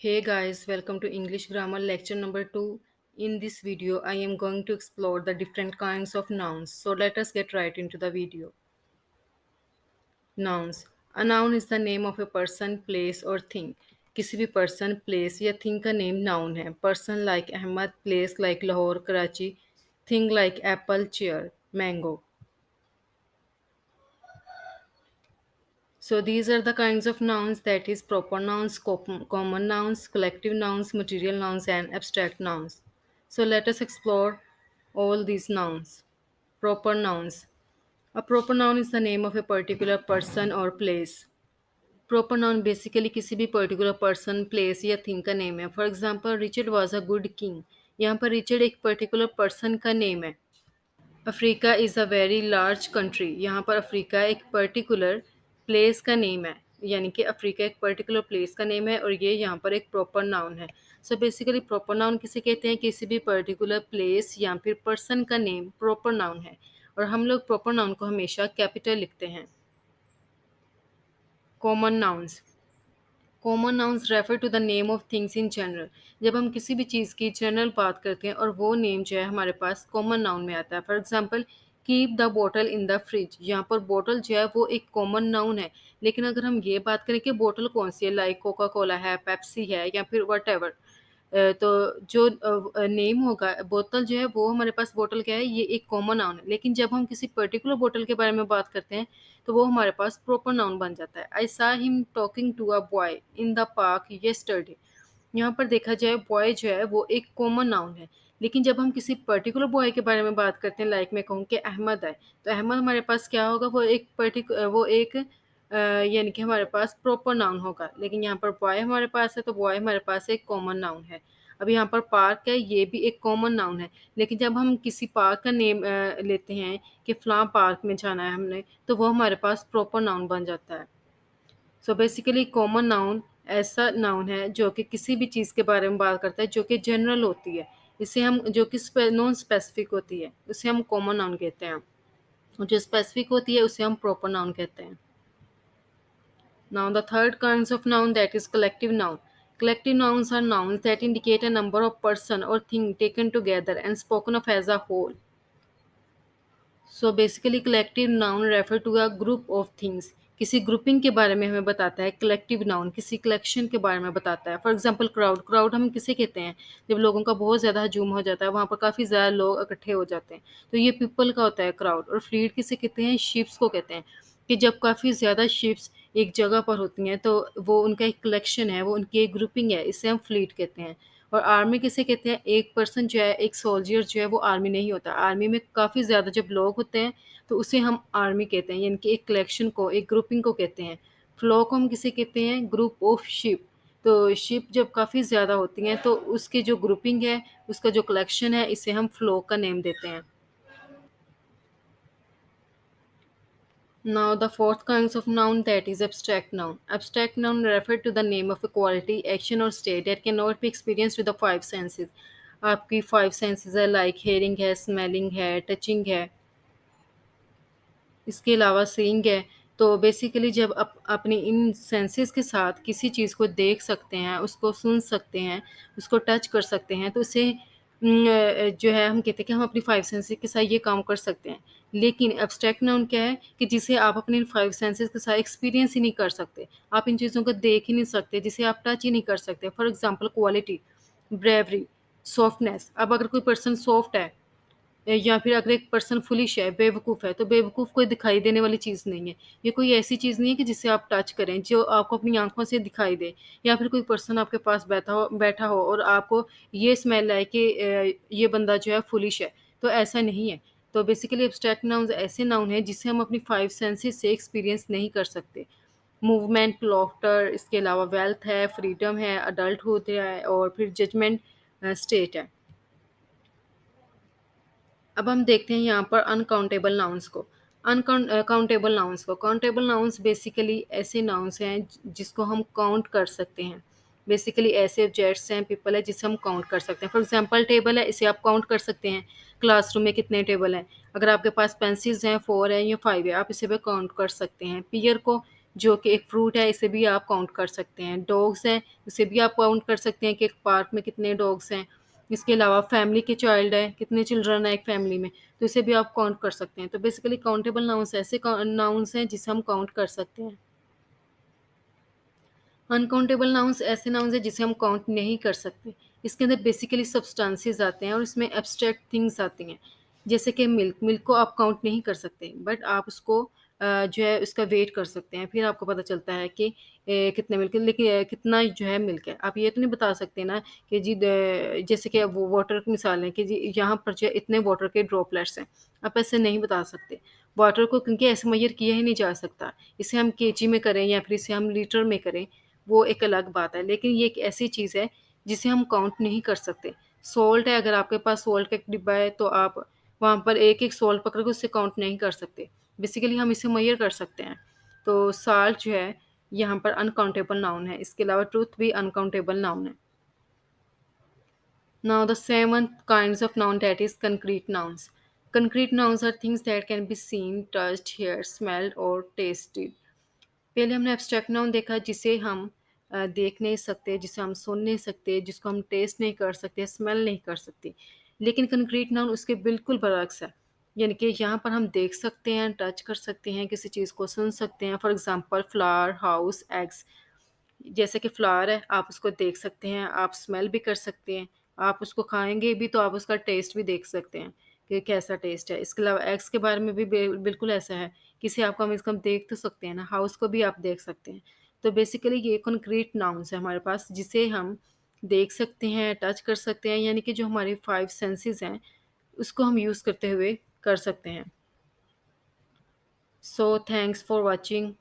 Hey guys, welcome to English Grammar lecture number 2. In this video, I am going to explore the different kinds of nouns. So let us get right into the video. Nouns. A noun is the name of a person, place or thing. किसी भी person, place या thing का name noun है. Person like Ahmad, place like Lahore, Karachi, thing like apple, chair, mango. So these are the kinds of nouns, that is proper nouns, common nouns, collective nouns, material nouns and abstract nouns. So let us explore all these nouns. Proper nouns. A proper noun is the name of a particular person or place. Proper noun basically किसी भी particular person, place या thing का name है. For example, Richard was a good king. यहाँ पर Richard एक particular person का name है. Africa is a very large country. यहाँ पर अफ्रीका एक पर्टिकुलर प्लेस का नेम है, यानी कि अफ्रीका एक पर्टिकुलर प्लेस का नेम है और ये यहाँ पर एक प्रॉपर नाउन है। सो बेसिकली प्रॉपर नाउन किसे कहते हैं? किसी भी पर्टिकुलर प्लेस या फिर पर्सन का नेम प्रॉपर नाउन है, और हम लोग प्रॉपर नाउन को हमेशा कैपिटल लिखते हैं। Common nouns. Common nouns refer to the name of things in general. जब हम किसी भी चीज़ की जनरल बात करते हैं और वो नेम जो है हमारे पास कॉमन नाउन में आता है। For example, keep the bottle in the fridge. यहाँ पर बॉटल जो है वो एक कॉमन नाउन है, लेकिन अगर हम ये बात करें कि बॉटल कौन सी है, लाइक कोका कोला है, पेप्सी है या फिर वट एवर, तो जो नेम होगा बोतल जो है वो हमारे पास बोतल क्या है, ये एक कॉमन नाउन है। लेकिन जब हम किसी पर्टिकुलर बोतल के बारे में बात करते हैं तो वो हमारे पास प्रॉपर नाउन बन जाता है। I saw him talking to a boy in the park yesterday. यहाँ पर देखा जाए बॉय जो है वो एक कॉमन नाउन है, लेकिन जब हम किसी पर्टिकुलर बॉय के बारे में बात करते हैं, लाइक मैं कहूँ कि अहमद है, तो अहमद हमारे पास क्या होगा, वो एक यानी कि हमारे पास प्रॉपर नाउन होगा। लेकिन यहाँ पर बॉय हमारे पास है तो बॉय हमारे पास एक कॉमन नाउन है। अब यहाँ पर पार्क है, ये भी एक कॉमन नाउन है, लेकिन जब हम किसी पार्क का नेम लेते हैं कि फ़लाँ पार्क में जाना है हमने, तो वो हमारे पास प्रॉपर नाउन बन जाता है। सो बेसिकली कॉमन नाउन ऐसा नाउन है जो कि किसी भी चीज़ के बारे में बात करता है जो कि जनरल होती है। इसे हम जो कि नॉन स्पेसिफिक होती है, उसे हम कॉमन नाउन कहते हैं, और जो स्पेसिफिक होती है उसे हम प्रॉपर नाउन कहते हैं। Now, the third kinds of noun, that is collective noun. Collective nouns are nouns that indicate a number of person or thing taken together and spoken of as a whole. So basically collective noun refer to a group of things. किसी grouping के बारे में हमें बताता है। Collective noun किसी collection के बारे में बताता है। For example crowd. क्राउड हम किसे कहते हैं? जब लोगों का बहुत ज़्यादा हजूम हो जाता है, वहाँ पर काफ़ी ज़्यादा लोग इकट्ठे हो जाते हैं, तो ये पीपल का होता है क्राउड। और फ्लीट किसे कहते हैं? शिप्स को कहते हैं, कि जब काफ़ी ज़्यादा शिप्स एक जगह पर होती हैं तो वो उनका एक कलेक्शन है, वो उनकी एक ग्रुपिंग है, इसे हम फ्लीट कहते हैं। और आर्मी किसे कहते हैं? एक पर्सन जो है, एक सोल्जर जो है वो आर्मी नहीं होता। आर्मी में काफ़ी ज़्यादा जब लोग होते हैं तो उसे हम आर्मी कहते हैं, यानी कि एक कलेक्शन को, एक ग्रुपिंग को कहते हैं। फ्लो को हम किसे कहते हैं? Group of ship. तो शिप जब काफ़ी ज़्यादा होती हैं तो उसकी जो ग्रुपिंग है, उसका जो कलेक्शन है, इसे हम फ्लो का नेम देते हैं। Now, the fourth kinds of noun, that is abstract noun. Abstract noun refer to the name of a quality, action or state that cannot be experienced with the five senses. आपकी five senses है, like hearing है, smelling है, touching है, इसके अलावा seeing है। तो basically जब अपनी इन सेंसेस के साथ किसी चीज़ को देख सकते हैं, उसको सुन सकते हैं, उसको टच कर सकते हैं, तो उसे जो है हम कहते हैं कि हम अपनी फाइव सेंसेस के साथ ये काम कर सकते हैं। लेकिन एब्स्ट्रैक्ट नाउन क्या है कि जिसे आप अपने फाइव सेंसेस के साथ एक्सपीरियंस ही नहीं कर सकते। आप इन चीज़ों को देख ही नहीं सकते, जिसे आप टच ही नहीं कर सकते। For example quality, bravery, softness. अब अगर कोई पर्सन सॉफ्ट है या फिर अगर एक पर्सन फुलिश है, बेवकूफ़ है, तो बेवकूफ़ कोई दिखाई देने वाली चीज़ नहीं है। ये कोई ऐसी चीज़ नहीं है कि जिसे आप टच करें, जो आपको अपनी आँखों से दिखाई दे। या फिर कोई पर्सन आपके पास बैठा हो और आपको ये स्मेल आए कि ये बंदा जो है फुलिश है, तो ऐसा नहीं है। तो बेसिकली एब्स्ट्रैक्ट नाउन्स ऐसे नाउन हैं जिसे हम अपनी 5 सेंसेस से एक्सपीरियंस नहीं कर सकते। मूवमेंट, लॉफ्टर, इसके अलावा वेल्थ है, फ्रीडम है, अडल्टहुड है और फिर जजमेंट स्टेट है। अब हम देखते हैं यहाँ पर अनकाउंटेबल नाउन्स को। काउंटेबल नाउन्स को, काउंटेबल नाउन्स बेसिकली ऐसे नाउन्स हैं जिसको हम काउंट कर सकते हैं। बेसिकली ऐसे ऑब्जेक्ट्स हैं, पीपल है जिसे हम काउंट कर सकते हैं। फॉर एग्जांपल टेबल है, इसे आप काउंट कर सकते हैं। क्लासरूम में कितने टेबल हैं? अगर आपके पास पेंसिल्स हैं, 4 है या 5 है, आप इसे भी काउंट कर सकते हैं। जो कि एक फ्रूट है, इसे भी आप काउंट कर सकते हैं। डॉग्स हैं, इसे भी आप काउंट कर सकते हैं कि एक पार्क में कितने डॉग्स हैं। इसके अलावा फैमिली के चाइल्ड है, कितने चिल्ड्रन है एक फैमिली में, तो इसे भी आप काउंट कर सकते हैं। तो बेसिकली काउंटेबल नाउन्स ऐसे नाउन्स हैं जिसे हम काउंट कर सकते हैं। अनकाउंटेबल नाउन्स ऐसे नाउन्स हैं जिसे हम काउंट नहीं कर सकते। इसके अंदर बेसिकली सब्सटेंसेस आते हैं और इसमें एब्स्ट्रैक्ट थिंग्स आती हैं। जैसे कि मिल्क, मिल्क को आप काउंट नहीं कर सकते, बट आप उसको जो है उसका वेट कर सकते हैं। फिर आपको पता चलता है कि कितने मिल्क, लेकिन कितना जो है मिल्क है। आप ये तो नहीं बता सकते ना कि जी जैसे कि वो वाटर की मिसाल है कि जी यहाँ पर जो है इतने वाटर के ड्रॉपलेट्स हैं। आप ऐसे नहीं बता सकते। वाटर को क्योंकि ऐसे मेजर किया ही नहीं जा सकता। इसे हम केजी में करें या फिर इसे हम लीटर में करें, वो एक अलग बात है। लेकिन ये एक ऐसी चीज़ है जिसे हम काउंट नहीं कर सकते। सॉल्ट है, अगर आपके पास सॉल्ट का एक डिब्बा है तो आप वहाँ पर एक-एक सॉल्ट पकड़ के उससे काउंट नहीं कर सकते। बेसिकली हम इसे मेज़र कर सकते हैं। तो साल्ट जो है यहाँ पर अनकाउंटेबल नाउन है। इसके अलावा ट्रुथ भी अनकाउंटेबल नाउन है। Now the seventh kinds of noun, that is concrete nouns. Concrete nouns are things that can be seen, touched, heard, smelled or tasted. पहले हमने एब्स्ट्रैक्ट नाउन देखा जिसे हम देख नहीं सकते, जिसे हम सुन नहीं सकते, जिसको हम टेस्ट नहीं कर सकते, स्मेल नहीं कर सकते। लेकिन कंक्रीट नाउन उसके बिल्कुल बरअक्स है। यानी कि यहाँ पर हम देख सकते हैं, टच कर सकते हैं, किसी चीज़ को सुन सकते हैं। For example flower, house, eggs. जैसे कि फ्लावर है, आप उसको देख सकते हैं, आप स्मेल भी कर सकते हैं, आप उसको खाएँगे भी तो आप उसका टेस्ट भी देख सकते हैं कि कैसा टेस्ट है। इसके अलावा एग्स के बारे में भी बिल्कुल ऐसा है, किसी आप कम से कम देख तो सकते हैं ना, हाउस को भी आप देख सकते हैं। तो बेसिकली ये कंक्रीट नाउन्स है हमारे पास जिसे हम देख सकते हैं, टच कर सकते हैं, यानी कि जो हमारे 5 सेंसेस हैं, उसको हम यूज़ करते हुए कर सकते हैं। So thanks for watching.